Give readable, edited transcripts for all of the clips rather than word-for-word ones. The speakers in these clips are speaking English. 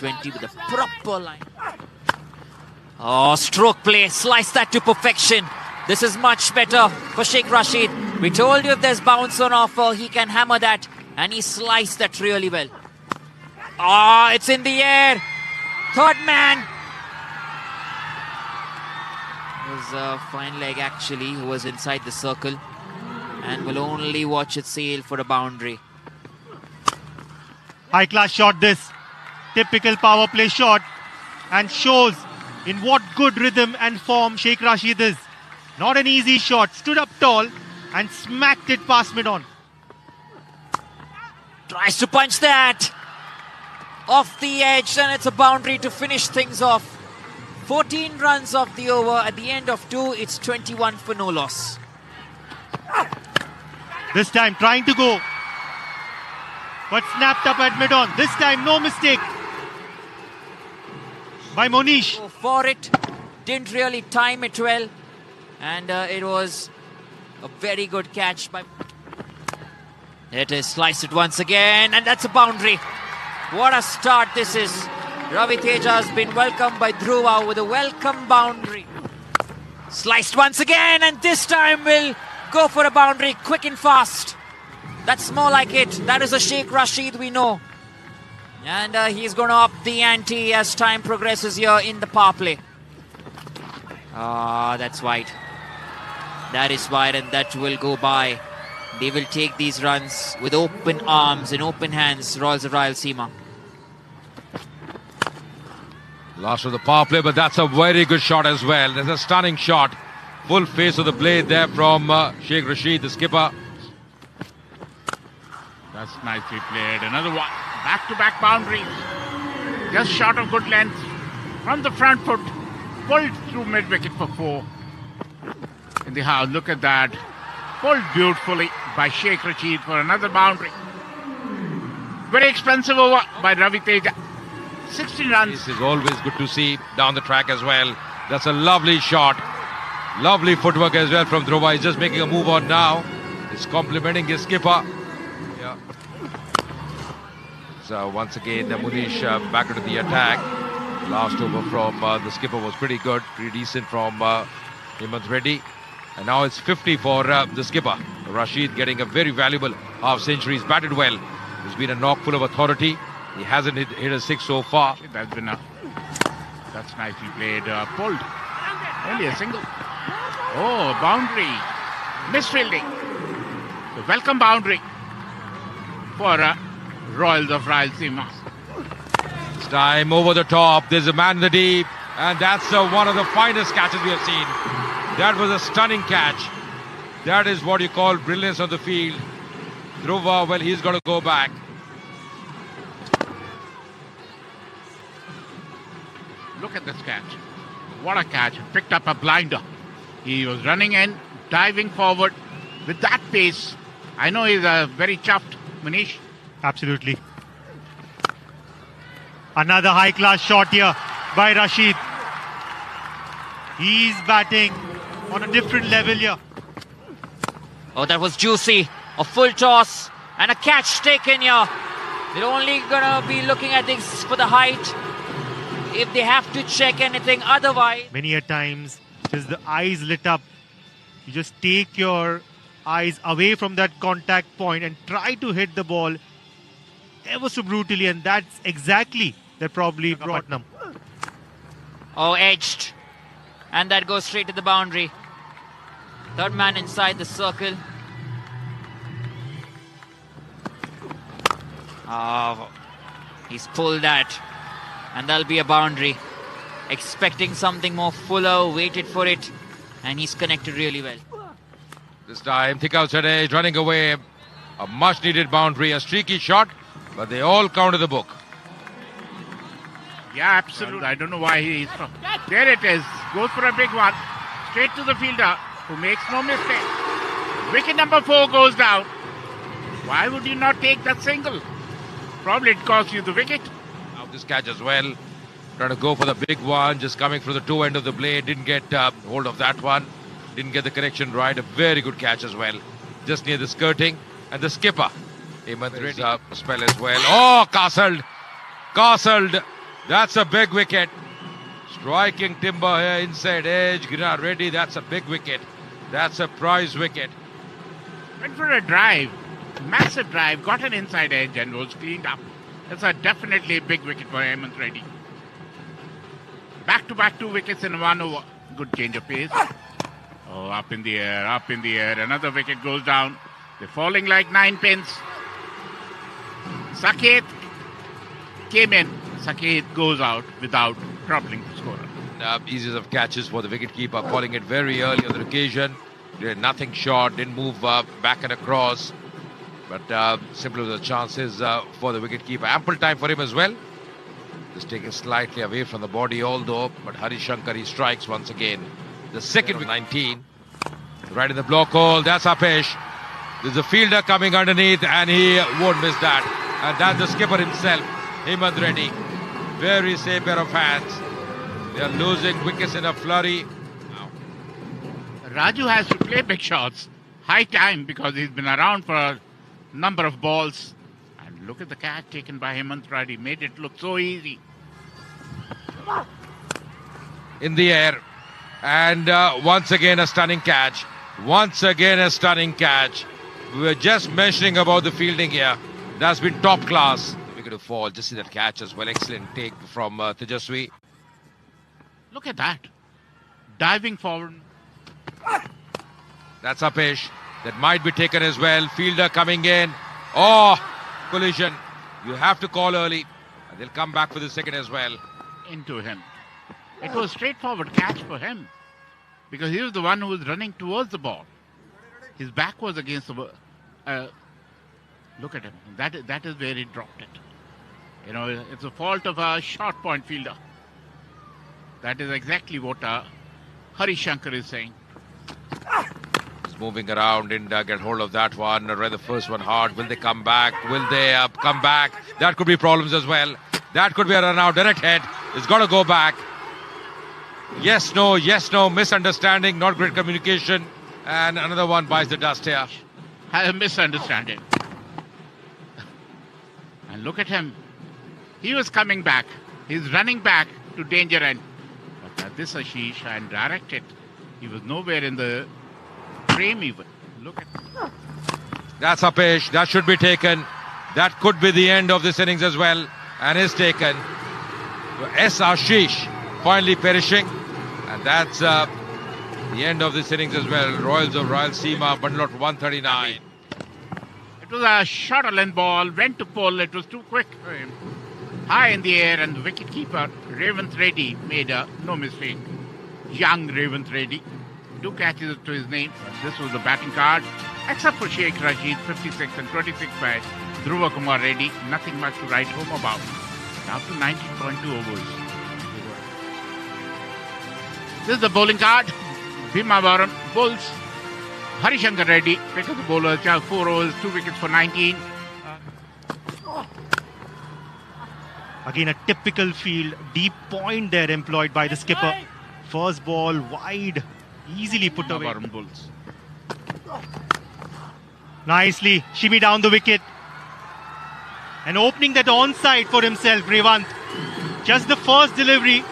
20 with a proper line. Oh, stroke play. Slice that to perfection. This is much better for Sheikh Rashid. We told you if there's bounce on offer, he can hammer that. And he sliced that really well. Oh, it's in the air. Third man. It was a fine leg actually, who was inside the circle. And will only watch it sail for a boundary. High class shot this. Typical power play shot. And shows in what good rhythm and form Sheikh Rashid is. Not an easy shot. Stood up tall and smacked it past mid-on. Tries to punch that. Off the edge, and it's a boundary to finish things off. 14 runs off the over. At the end of 2, it's 21 for no loss. This time trying to go. But snapped up at mid-on. This time no mistake by Monish. Go for it. Didn't really time it well. And it was a very good catch by... It is sliced it once again, and that's a boundary. What a start this is. Ravi Teja has been welcomed by Dhruva with a welcome boundary. Sliced once again, and this time will go for a boundary quick and fast. That's more like it. That is a Sheikh Rashid we know. And he's going to up the ante as time progresses here in the power play. Ah, that's wide. That is wide, and that will go by. They will take these runs with open arms and open hands, Royals of Rayalaseema. Lost of the power play, but that's a very good shot as well. There's a stunning shot. Full face of the blade there from Sheikh Rashid, the skipper. That's nicely played. Another one. Back-to-back boundaries. Just short of good length. From the front foot. Pulled through mid-wicket for 4. In the house, look at that. Pulled beautifully by Sheikh Rashid for another boundary. Very expensive over by Ravi Teja. 16 runs. This is always good to see down the track as well. That's a lovely shot. Lovely footwork as well from Dhruva. He's just making a move on now. He's complimenting his skipper. Yeah. So once again, the Munish back into the attack. Last over from the skipper was pretty good, pretty decent from Hemant Reddy. And now it's 50 for the skipper. Rashid getting a very valuable half century. He's batted well. There's been a knock full of authority. He hasn't hit a 6 so far. That's nicely played. Pulled. Only a single. Oh, boundary. Misfielding. The welcome boundary for Royals of Rayalaseema. This time over the top. There's a man in the deep. And that's one of the finest catches we have seen. That was a stunning catch. That is what you call brilliance on the field. Dhruva, well, he's got to go back. Look at this catch. What a catch. Picked up a blinder. He was running in, diving forward with that pace. I know he's very chuffed, Manish. Absolutely. Another high class shot here by Rashid. He's batting on a different level here. Oh, that was juicy. A full toss and a catch taken here. They're only going to be looking at this for the height if they have to check anything otherwise. Many a times, just the eyes lit up. You just take your eyes away from that contact point and try to hit the ball ever so brutally, and that's exactly that probably brought them. Oh, edged. And that goes straight to the boundary. Third man inside the circle. Oh, he's pulled that. And that'll be a boundary. Expecting something more fuller, waited for it. And he's connected really well. This time, thick outside edge, running away. A much needed boundary, a streaky shot. But they all counted the book. Yeah, absolutely. I don't know why he is from. There it is. Goes for a big one. Straight to the fielder, who makes no mistake. Wicket number 4 goes down. Why would you not take that single? Probably it cost you the wicket. Now this catch as well. Trying to go for the big one. Just coming through the two end of the blade. Didn't get hold of that one. Didn't get the connection right. A very good catch as well. Just near the skirting. And the skipper. Hemant Reddy spell as well. Oh, castled. That's a big wicket. Striking timber here inside edge. Giriraj Reddy, that's a big wicket. That's a prize wicket. Went for a drive, massive drive, got an inside edge and was cleaned up. That's a definitely a big wicket for Hemant Reddy. Back-to-back 2 wickets in 1 over. Good change of pace. Oh, up in the air, up in the air. Another wicket goes down. They're falling like 9 pins. Saket came in. Saket goes out without troubling the scorer. Easiest of catches for the wicketkeeper, calling it very early on the occasion. Did nothing short, didn't move back and across. But simply the chances for the wicketkeeper. Ample time for him as well. Just taken slightly away from the body, although. But Harishankar, he strikes once again. The second with 19. Right in the block hole. That's Apesh. There's a fielder coming underneath, and he won't miss that. And that's the skipper himself, Hemant Reddy. Very safe pair of hands. They are losing wickets in a flurry. Raju has to play big shots. High time because he's been around for a number of balls. And look at the catch taken by Hemant Reddy. Made it look so easy. In the air. And once again a stunning catch. Once again a stunning catch. We were just mentioning about the fielding here. That's been top class. The wicket to fall. Just see that catch as well. Excellent take from Tejaswi. Look at that. Diving forward. That's Apesh. That might be taken as well. Fielder coming in. Oh, collision. You have to call early. And they'll come back for the second as well. Into him. It was a straightforward catch for him. Because he was the one who was running towards the ball. His back was against the... look at him. That is where he dropped it. You know, it's a fault of a short point fielder. That is exactly what Harishankar is saying. He's moving around and get hold of that one. Read the first one hard. Will they come back? Will they come back? That could be problems as well. That could be a run out. Direct head. It's got to go back. Yes, no, misunderstanding, not great communication. And another one bites the dust here. Had a misunderstanding. And look at him. He was coming back. He's running back to danger end. But this Ashish and directed. He was nowhere in the frame even. Look at him. That's Apesh. That should be taken. That could be the end of this innings as well. And is taken. S. Ashish finally perishing. And that's the end of this innings as well. Royals of Rayalaseema bundle out 139. It was a shorter length ball. Went to pull. It was too quick for him. High in the air, and the wicketkeeper, Revanth Reddy, made no mistake. Young Revanth Reddy. 2 catches to his name. This was the batting card. Except for Sheikh Rashid, 56 and 26 by Dhruva Kumar Reddy. Nothing much to write home about. Down to 19.2 overs. This is the bowling card. Bhimavaram bowls. Harishankar Reddy, pick of the bowler. 4 overs, 2 wickets for 19. Again, a typical field. Deep point there employed by the skipper. First ball wide. Easily put away. Bhimavaram bowls. Nicely. Shimmy down the wicket. And opening that onside for himself, Revanth. Just the first delivery.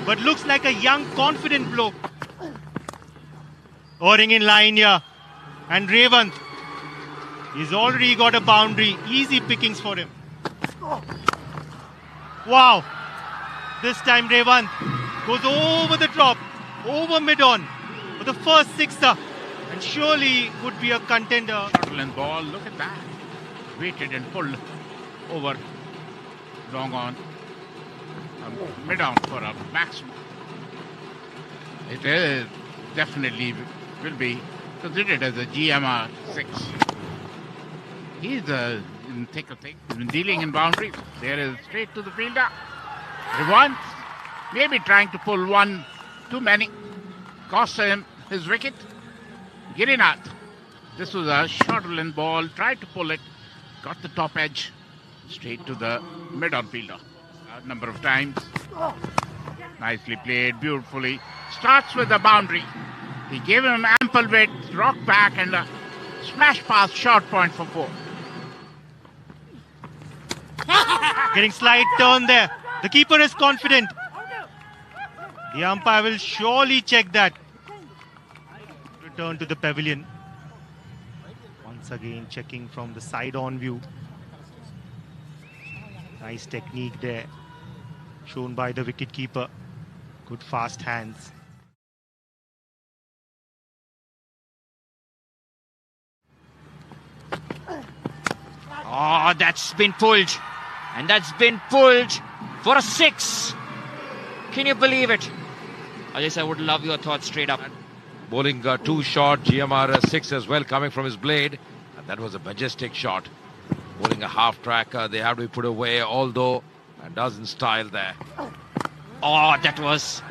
But looks like a young, confident bloke. Oring in line here. And Revanth. He's already got a boundary. Easy pickings for him. Wow. This time Revanth goes over the top. Over mid-on. For the first sixer. And surely would be a contender. Short length ball. Look at that. Waited and pulled over. Long on. Mid-on for a maximum. It is definitely will be considered as a GMR 6. He's in thick of things. He's been dealing in boundaries. There is straight to the fielder. Revanth maybe trying to pull one too many. Cost him his wicket. Girinath. This was a short length ball. Tried to pull it. Got the top edge. Straight to the mid-on fielder. A number of times. Nicely played. Beautifully. Starts with the boundary. He gave him ample weight. Rocked back and a smash past short point for 4. Getting slight turn there. The keeper is confident. The umpire will surely check that. Return to the pavilion. Once again checking from the side-on view. Nice technique there, shown by the wicket-keeper. Good fast hands. Oh, that's been pulled. And that's been pulled for a 6. Can you believe it? Ajay, I would love your thoughts straight up. Bowling 2 shot, GMR 6 as well coming from his blade. And that was a majestic shot. Bowling a half tracker, they have to be put away, although and doesn't style there. Oh, that was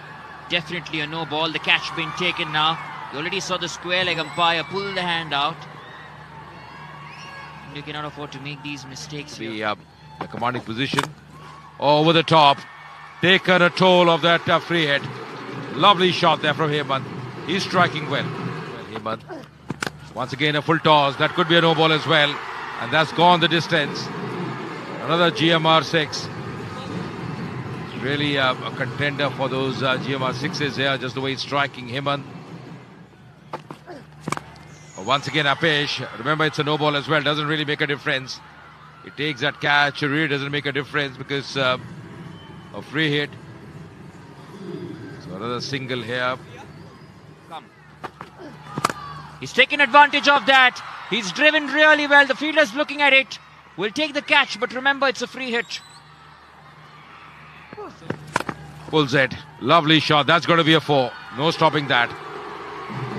definitely a no ball. The catch being taken now. You already saw the square leg umpire pull the hand out. You cannot afford to make these mistakes here. The commanding position. Over the top. Taken a toll of that free hit. Lovely shot there from Hemant. He's striking well. Hemant. Once again a full toss. That could be a no ball as well. And that's gone the distance. Another GMR 6. Really a contender for those GMR 6s here, just the way he's striking Hemant. Once again Apesh. Remember, it's a no ball as well. Doesn't really make a difference. He takes that catch. It really doesn't make a difference because a free hit. So another single here. Come. He's taken advantage of that. He's driven really well. The fielder's looking at it. Will take the catch, but remember, it's a free hit. Pulls it. Lovely shot. That's going to be a 4. No stopping that.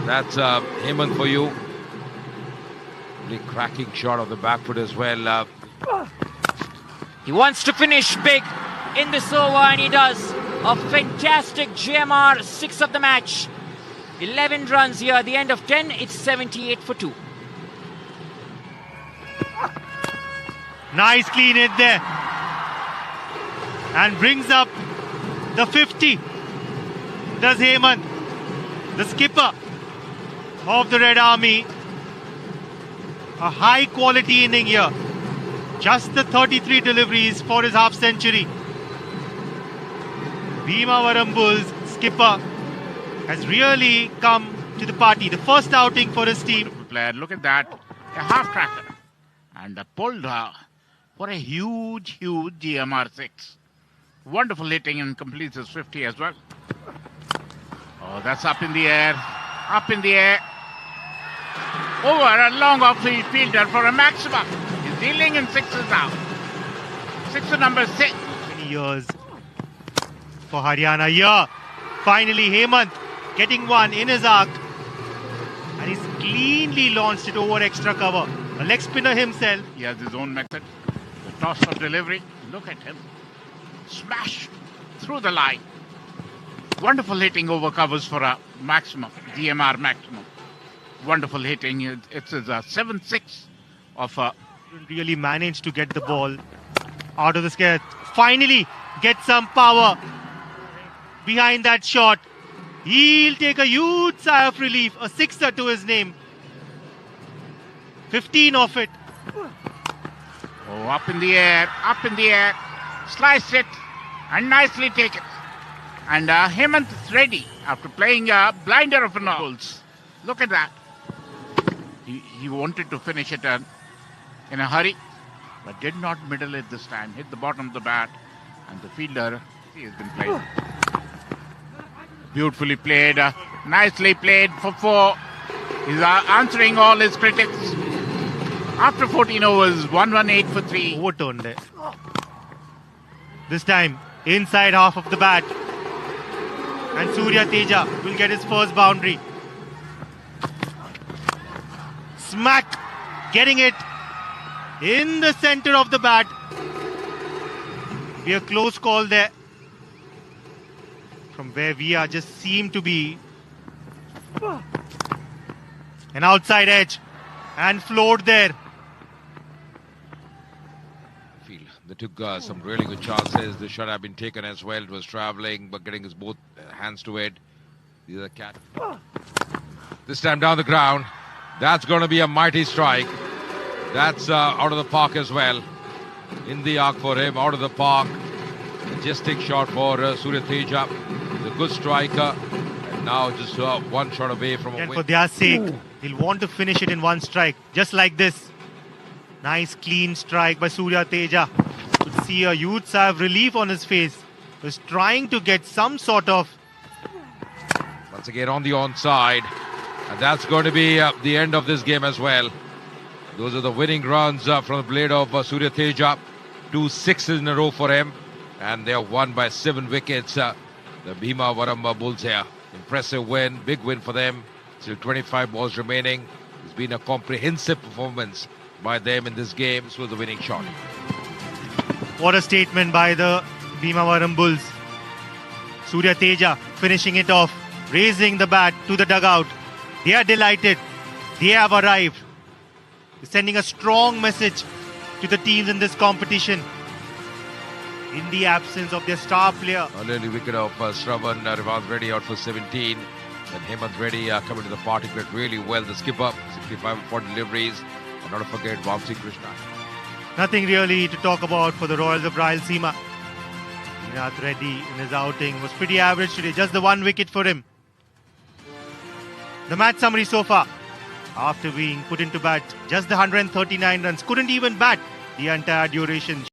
That's Hemant for you. Really cracking shot of the back foot as well. He wants to finish big in this over, and he does. A fantastic GMR 6 of the match. 11 runs here at the end of 10. It's 78 for 2. Nice clean hit there. And brings up the 50. Does Hemant, the skipper of the Red Army. A high quality inning here. Just the 33 deliveries for his half century. Bhimavaram Bulls skipper has really come to the party. The first outing for his team. Player, look at that. A half tracker. And pulled for a huge GMR 6. Wonderful hitting and completes his 50 as well. Oh, that's up in the air. Up in the air. Over a long off-field fielder for a maximum. He's dealing in 6s now. 6 number 6. Many years for Haryana here. Finally, Hemant getting one in his arc. And he's cleanly launched it over extra cover. A leg spinner himself. He has his own method. The toss of delivery. Look at him. Smash through the line. Wonderful hitting over covers for a maximum. GMR maximum. Wonderful hitting. It's a 7-6 of a... Really managed to get the ball out of the square. Finally get some power behind that shot. He'll take a huge sigh of relief. A 6er to his name. 15 of it. Oh, up in the air. Up in the air. Slice it. And nicely taken. And Hemant is ready after playing a blinder of novels. Look at that. He wanted to finish it in a hurry, but did not middle it this time. Hit the bottom of the bat, and the fielder, he has been played. Beautifully played, nicely played for 4. He's answering all his critics. After 14 overs, 118 for 3. Overturned there. This time, inside half of the bat. And Surya Teja will get his first boundary. Smack! Getting it in the center of the bat. Be a close call there. From where we are just seem to be. An outside edge. And floored there. They took some really good chances. The shot had been taken as well. It was traveling, but getting his both hands to it. These are cat. This time down the ground. That's going to be a mighty strike. That's out of the park as well. In the arc for him, out of the park. Majestic shot for Surya Teja. He's a good striker. And now just one shot away from a And win. for their sake, he'll want to finish it in one strike, just like this. Nice clean strike by Surya Teja. Could see a huge sigh of relief on his face. He was trying to get some sort of... Once again on the onside. And that's going to be the end of this game as well. Those are the winning runs from the blade of Surya Teja. 2 sixes in a row for him. And they are won by 7 wickets. The Bhimavaram Bulls here. Impressive win, big win for them. Still 25 balls remaining. It's been a comprehensive performance by them in this game. This was the winning shot. What a statement by the Bhimavaram Bulls. Surya Teja finishing it off, raising the bat to the dugout. They are delighted. They have arrived. Sending a strong message to the teams in this competition. In the absence of their star player. An early wicket of Shravan Rivaz Reddy out for 17. And Hemant Reddy coming to the party, played really well. The skipper, 65 and 40 deliveries. And not to forget Vamsi Krishna. Nothing really to talk about for the Royals of Rayalaseema. Srinath Reddy in his outing was pretty average today. Just the 1 wicket for him. The match summary so far. After being put into bat, just the 139 runs. Couldn't even bat the entire duration.